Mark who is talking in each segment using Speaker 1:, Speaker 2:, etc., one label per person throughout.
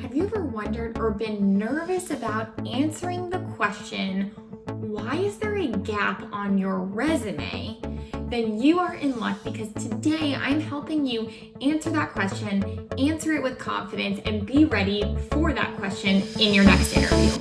Speaker 1: Have you ever wondered or been nervous about answering the question, why is there a gap on your resume? Then you are in luck because today I'm helping you answer that question, answer it with confidence, and be ready for that question in your next interview.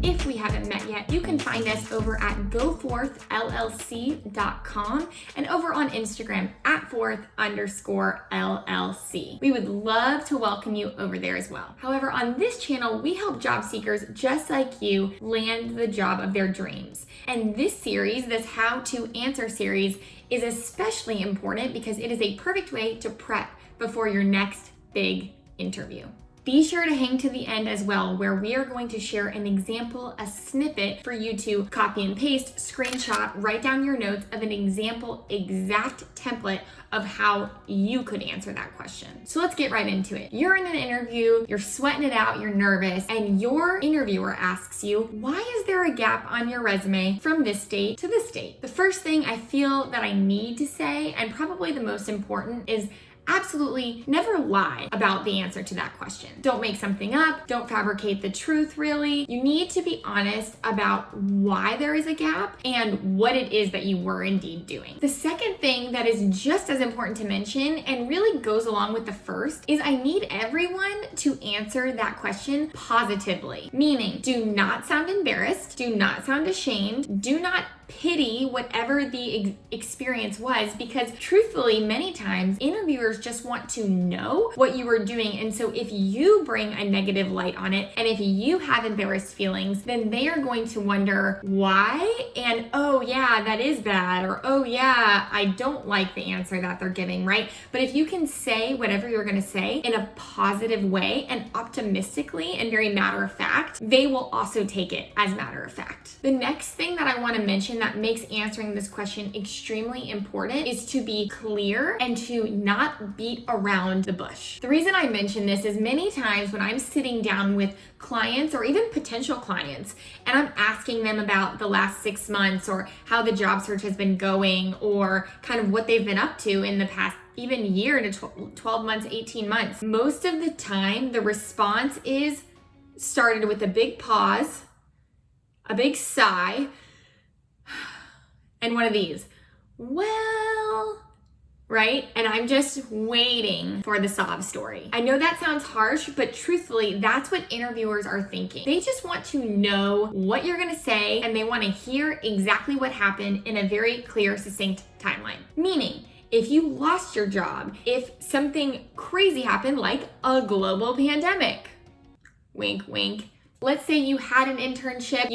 Speaker 1: If we haven't met yet, you can find us over at goforthllc.com and over on Instagram at @forth_LLC. We would love to welcome you over there as well. However, on this channel, we help job seekers just like you land the job of their dreams. And this series, this How to Answer series, is especially important because it is a perfect way to prep before your next big interview. Be sure to hang to the end as well, where we are going to share an example, a snippet for you to copy and paste, screenshot, write down your notes of an example exact template of how you could answer that question. So let's get right into it. You're in an interview, you're sweating it out, you're nervous, and your interviewer asks you, why is there a gap on your resume from this date to this date? The first thing I feel that I need to say, and probably the most important, is absolutely never lie about the answer to that question. Don't make something up. Don't fabricate the truth, really. You need to be honest about why there is a gap and what it is that you were indeed doing. The second thing that is just as important to mention and really goes along with the first is I need everyone to answer that question positively. Meaning, do not sound embarrassed. Do not sound ashamed. Do not pity whatever the experience was, because truthfully, many times interviewers just want to know what you are doing. And so if you bring a negative light on it, and if you have embarrassed feelings, then they are going to wonder why, and oh yeah, that is bad, or oh yeah, I don't like the answer that they're giving, right? But if you can say whatever you're going to say in a positive way and optimistically and very matter of fact, they will also take it as matter of fact. The next thing that I want to mention that makes answering this question extremely important is to be clear and to not beat around the bush. The reason I mention this is many times when I'm sitting down with clients or even potential clients and I'm asking them about the last 6 months or how the job search has been going or kind of what they've been up to in the past even year to 12 months, 18 months. Most of the time, the response is started with a big pause, a big sigh, and one of these, well, right? And I'm just waiting for the sob story. I know that sounds harsh, but truthfully, that's what interviewers are thinking. They just want to know what you're gonna say, and they wanna hear exactly what happened in a very clear, succinct timeline. Meaning, if you lost your job, if something crazy happened like a global pandemic, wink, wink. Let's say you had an internship,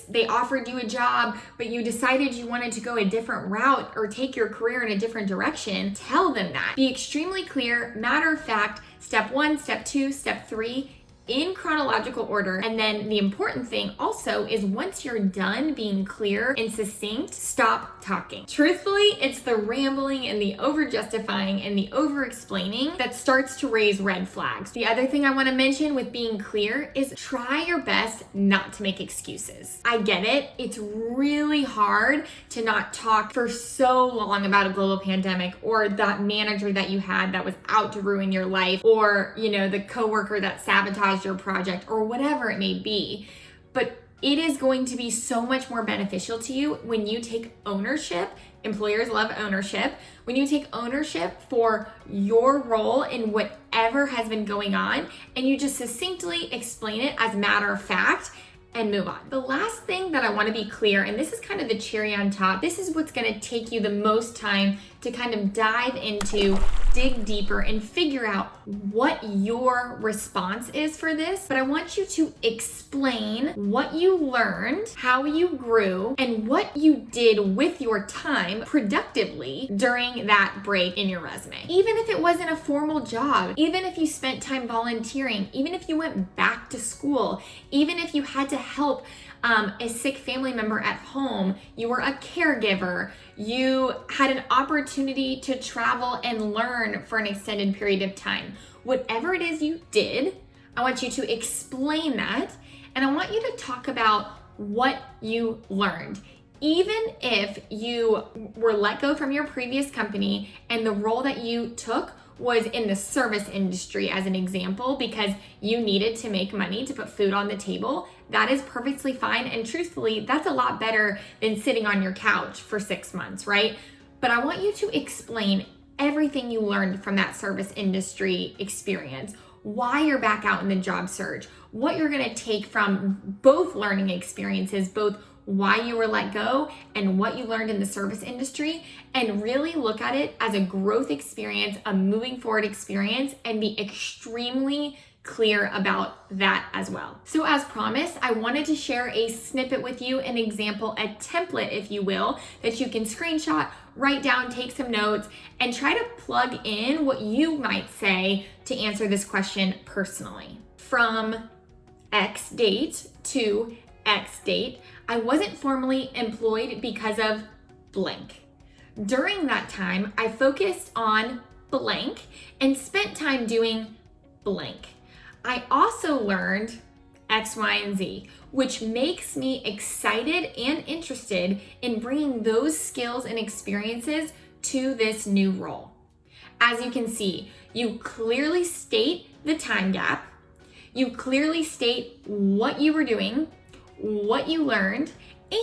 Speaker 1: they offered you a job, but you decided you wanted to go a different route or take your career in a different direction. Tell them that. Be extremely clear, matter of fact, step 1, step 2, step 3, in chronological order. And then the important thing also is once you're done being clear and succinct, stop talking. Truthfully, it's the rambling and the over justifying and the over explaining that starts to raise red flags. The other thing I want to mention with being clear is try your best not to make excuses. I get it. It's really hard to not talk for so long about a global pandemic or that manager that you had that was out to ruin your life, or, the coworker that sabotaged your project, or whatever it may be. But it is going to be so much more beneficial to you when you take ownership. Employers love ownership. When you take ownership for your role in whatever has been going on, and you just succinctly explain it as matter of fact and move on. The last thing that I want to be clear, and this is kind of the cherry on top, this is what's going to take you the most time to kind of dive into, dig deeper, and figure out what your response is for this. But I want you to explain what you learned, how you grew, and what you did with your time productively during that break in your resume. Even if it wasn't a formal job, even if you spent time volunteering, even if you went back to school, even if you had to help a sick family member at home, you were a caregiver, you had an opportunity to travel and learn for an extended period of time. Whatever it is you did, I want you to explain that And I want you to talk about what you learned. Even if you were let go from your previous company and the role that you took was in the service industry, as an example, because you needed to make money to put food on the table, that is perfectly fine. And truthfully, that's a lot better than sitting on your couch for 6 months, right? But I want you to explain everything you learned from that service industry experience, why you're back out in the job search, what you're gonna take from both learning experiences, both why you were let go and what you learned in the service industry, and really look at it as a growth experience, a moving forward experience, and be extremely clear about that as well. So as promised, I wanted to share a snippet with you, an example, a template, if you will, that you can screenshot, write down, take some notes, and try to plug in what you might say to answer this question personally. From X date to X date, I wasn't formally employed because of blank. During that time, I focused on blank and spent time doing blank. I also learned X, Y, and Z, which makes me excited and interested in bringing those skills and experiences to this new role. As you can see, you clearly state the time gap, you clearly state what you were doing, what you learned,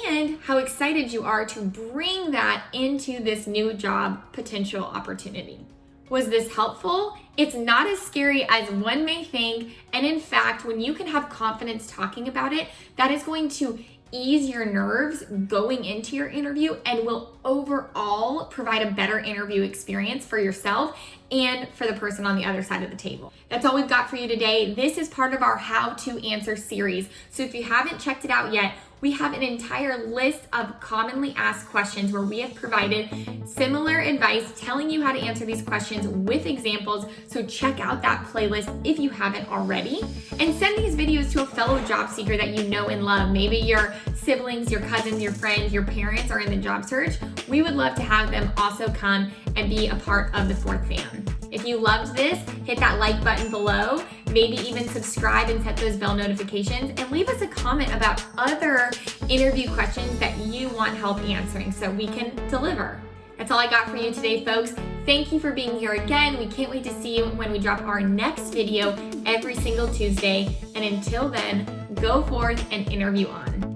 Speaker 1: and how excited you are to bring that into this new job potential opportunity. Was this helpful? It's not as scary as one may think, and in fact, when you can have confidence talking about it, that is going to ease your nerves going into your interview and will overall provide a better interview experience for yourself and for the person on the other side of the table. That's all we've got for you today. This is part of our How to Answer series. So if you haven't checked it out yet, we have an entire list of commonly asked questions where we have provided similar advice telling you how to answer these questions with examples. So check out that playlist if you haven't already, and send these videos to a fellow job seeker that you know and love. Maybe your siblings, your cousins, your friends, your parents are in the job search. We would love to have them also come and be a part of the Fourth Fam. If you loved this, hit that like button below, maybe even subscribe and set those bell notifications, and leave us a comment about other interview questions that you want help answering so we can deliver. That's all I got for you today, folks. Thank you for being here again. We can't wait to see you when we drop our next video every single Tuesday. And until then, go forth and interview on.